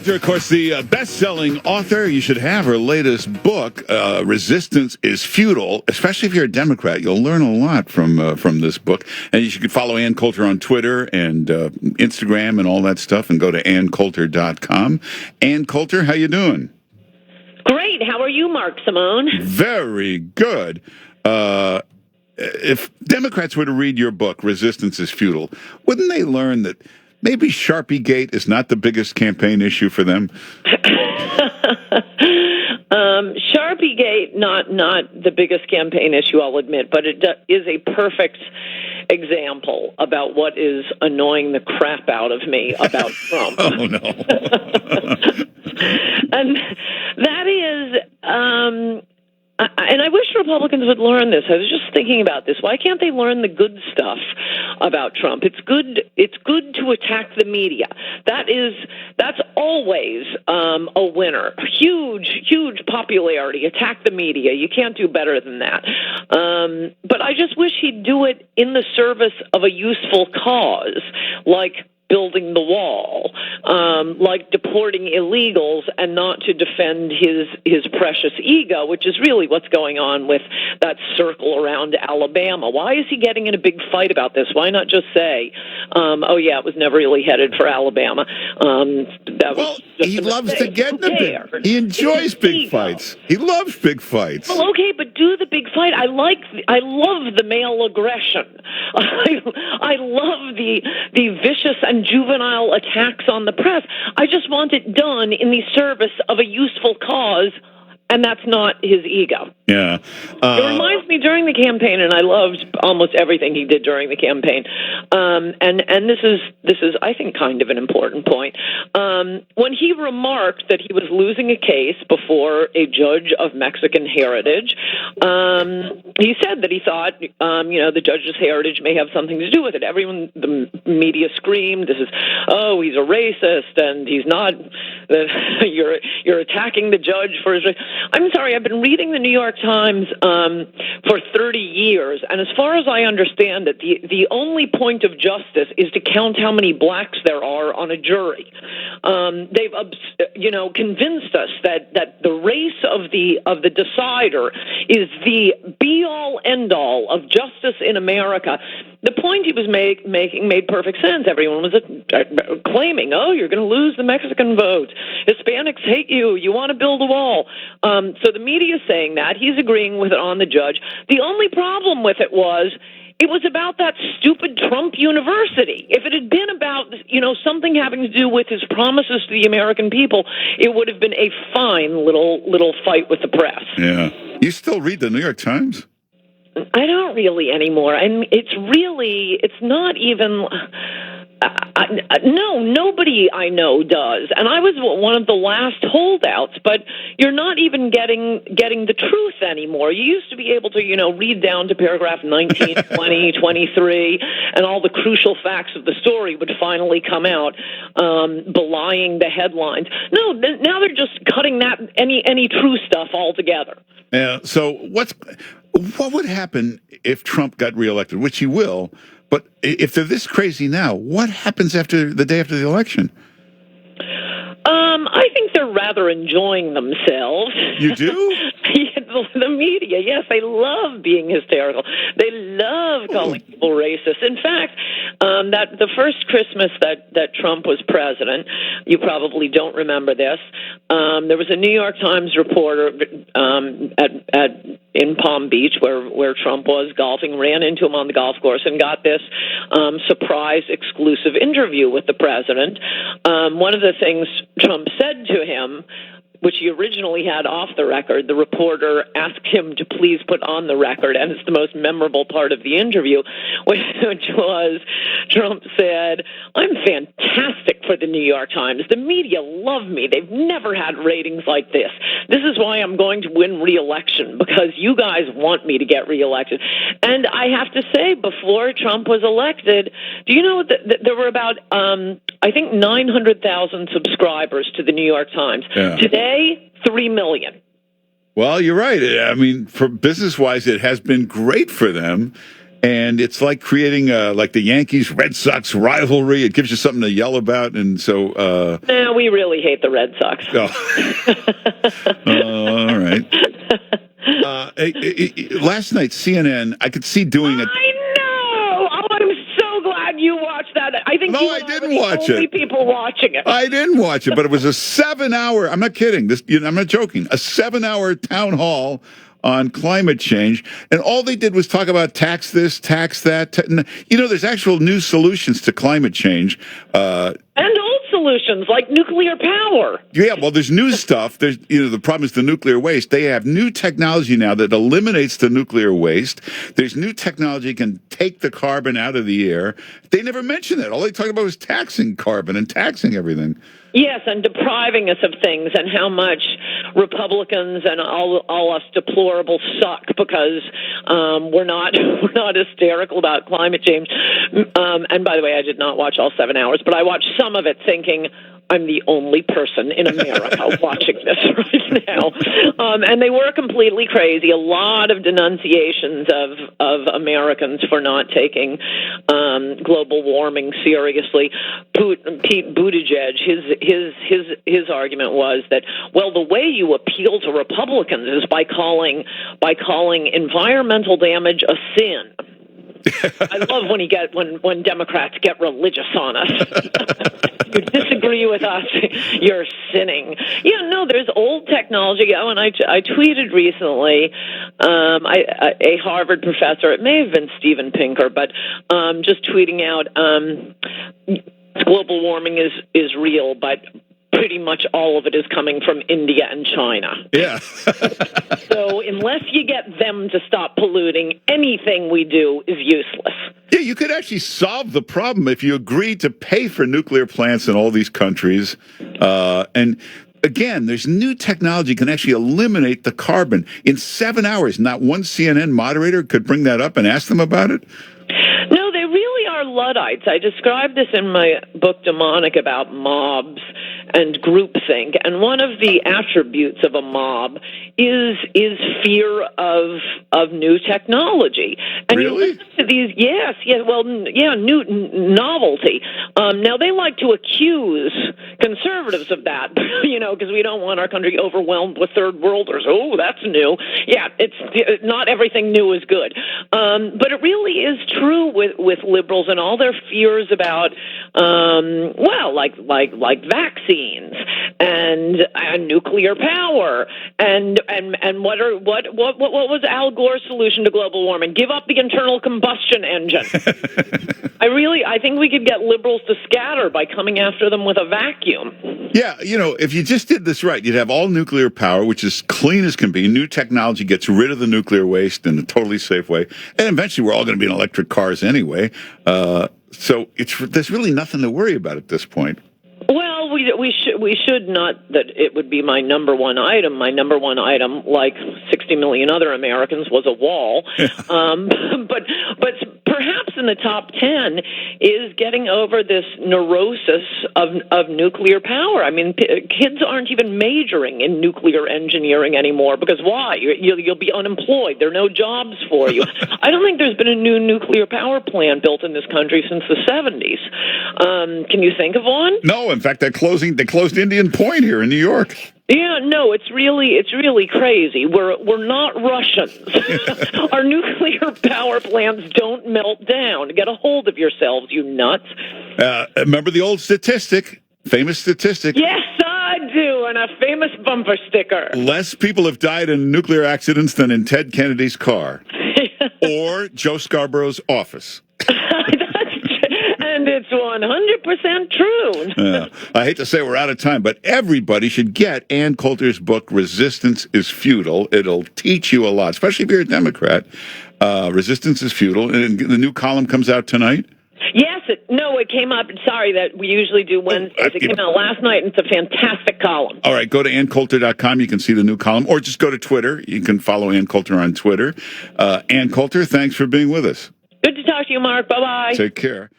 Coulter, of course, the best-selling author. You should have her latest book, Resistance is Futile. Especially if you're a Democrat, you'll learn a lot from this book. And you could follow Ann Coulter on Twitter and Instagram and all that stuff, and go to anncoulter.com. Ann Coulter, how you doing? Great. How are you, Mark Simone? Very good. If Democrats were to read your book, Resistance is Futile, wouldn't they learn that maybe Sharpiegate is not the biggest campaign issue for them? Sharpiegate, not the biggest campaign issue, I'll admit, but it is a perfect example about what is annoying the crap out of me about Trump. Oh, no. And that is... and I wish Republicans would learn this. I was just thinking about this. Why can't they learn the good stuff about Trump? It's good to attack the media. That's always a winner. Huge popularity. Attack the media. You can't do better than that. But I just wish he'd do it in the service of a useful cause, like building the wall, like deporting illegals, and not to defend his precious ego, which is really what's going on with that circle around Alabama. Why is he getting in a big fight about this? Why not just say, oh yeah, it was never really headed for Alabama? He loves to get in the big. He enjoys big fights. He loves big fights. Well, okay, but do the big fight. I love the male aggression. I love the vicious and juvenile attacks on the press. I just want it done in the service of a useful cause, and that's not his ego. Yeah. It reminds me during the campaign, and I loved almost everything he did during the campaign. And this is I think kind of an important point. When he remarked that he was losing a case before a judge of Mexican heritage, he said that he thought the judge's heritage may have something to do with it. Everyone, the media screamed, "This is he's a racist, and he's not. You're attacking the judge for his." I'm sorry, I've been reading the New York Times for 30 years, and as far as I understand it, the only point of justice is to count how many blacks there are on a jury. They've convinced us that the race of the decider is the be-all, end-all of justice in America. The point he was making made perfect sense. Everyone was claiming, "Oh, you're going to lose the Mexican vote. Hispanics hate you. You want to build a wall." So the media is saying that. He's agreeing with it on the judge. The only problem with it was about that stupid Trump University. If it had been about, something having to do with his promises to the American people, it would have been a fine little fight with the press. Yeah. You still read the New York Times? I don't really anymore. And it's not even... no, nobody I know does. And I was one of the last holdouts, but you're not even getting the truth anymore. You used to be able to, read down to paragraph 19, 20, 23, and all the crucial facts of the story would finally come out, belying the headlines. No, now they're just cutting that any true stuff altogether. Yeah. So what would happen if Trump got reelected, which he will? But if they're this crazy now, what happens after the day after the election? I think they're rather enjoying themselves. You do? The media, yes, they love being hysterical. They love calling people racist. In fact, that the first Christmas that Trump was president, you probably don't remember this. There was a New York Times reporter in Palm Beach where Trump was golfing, ran into him on the golf course, and got this surprise exclusive interview with the president. One of the things Trump said to him, which he originally had off the record, the reporter asked him to please put on the record, and it's the most memorable part of the interview, which was Trump said, "I'm fantastic for the New York Times. The media love me. They've never had ratings like this. This is why I'm going to win re-election, because you guys want me to get re-elected." And I have to say, before Trump was elected, do you know that there were about, I think, 900,000 subscribers to the New York Times. Yeah. Today, 3 million. Well, you're right. I mean, for business-wise, it has been great for them. And it's like creating like the Yankees-Red Sox rivalry. It gives you something to yell about. And so... no, we really hate the Red Sox. Oh. All right. Last night, CNN, I could see doing it. I know! Oh, I'm so glad you watched that. I think No, you I and didn't were the watch only it. people watching it. I didn't watch it, but it was a 7-hour, I'm not kidding, I'm not joking, a 7-hour town hall on climate change, and all they did was talk about tax this, tax that. There's actual new solutions to climate change. And old solutions like nuclear power. Yeah, well, there's new stuff. There's, the problem is the nuclear waste. They have new technology now that eliminates the nuclear waste. There's new technology that can take the carbon out of the air. They never mentioned that. All they talked about was taxing carbon and taxing everything. Yes, and depriving us of things, and how much Republicans and all us deplorables suck because we're not hysterical about climate change. And by the way, I did not watch all 7 hours, but I watched some of it, thinking I'm the only person in America watching this right now. And they were completely crazy. A lot of denunciations of Americans for not taking global warming seriously. Pete Buttigieg, his argument was that, well, the way you appeal to Republicans is by calling environmental damage a sin. I love when Democrats get religious on us. You disagree with us, you're sinning. Yeah, no, there's old technology. Oh, and I tweeted recently, a Harvard professor, it may have been Steven Pinker, but just tweeting out, global warming is real, but pretty much all of it is coming from India and China. Yeah. So unless you get them to stop polluting, anything we do is useless. Yeah, you could actually solve the problem if you agreed to pay for nuclear plants in all these countries. And again, there's new technology can actually eliminate the carbon in 7 hours. Not one CNN moderator could bring that up and ask them about it. No, they really are Luddites. I described this in my book, Demonic, about mobs and groupthink. And one of the attributes of a mob is fear of new technology. And really? You listen to these, new novelty. Now, they like to accuse conservatives of that, because we don't want our country overwhelmed with third worlders. Oh, that's new. Yeah, it's not everything new is good. But it really is true with liberals and all their fears about, like vaccines and nuclear power and what was Al Gore's solution to global warming? Give up the internal combustion engine. I think we could get liberals to scatter by coming after them with a vacuum. Yeah, if you just did this right, you'd have all nuclear power, which is clean as can be. New technology gets rid of the nuclear waste in a totally safe way. And eventually we're all going to be in electric cars anyway. So there's really nothing to worry about at this point. Well, we should not that it would be my number one item. My number one item, like 60 million other Americans, was a wall. But perhaps in the top 10 is getting over this neurosis of nuclear power. I mean, kids aren't even majoring in nuclear engineering anymore because why? You'll be unemployed. There are no jobs for you. I don't think there's been a new nuclear power plant built in this country since the 70s. Can you think of one? No, in fact, they closed Indian Point here in New York. Yeah, no, it's really crazy. We're not Russians. Our nuclear power plants don't melt down. Get a hold of yourselves, you nuts. Remember the old famous statistic? Yes, I do, and a famous bumper sticker. Less people have died in nuclear accidents than in Ted Kennedy's car or Joe Scarborough's office. And it's 100% true. I hate to say we're out of time, but everybody should get Ann Coulter's book, Resistance is Futile. It'll teach you a lot, especially if you're a Democrat. Resistance is Futile. And the new column comes out tonight? Yes. It came up. Sorry that we usually do Wednesdays. It came out last night, and it's a fantastic column. All right. Go to AnnCoulter.com. You can see the new column. Or just go to Twitter. You can follow Ann Coulter on Twitter. Ann Coulter, thanks for being with us. Good to talk to you, Mark. Bye-bye. Take care.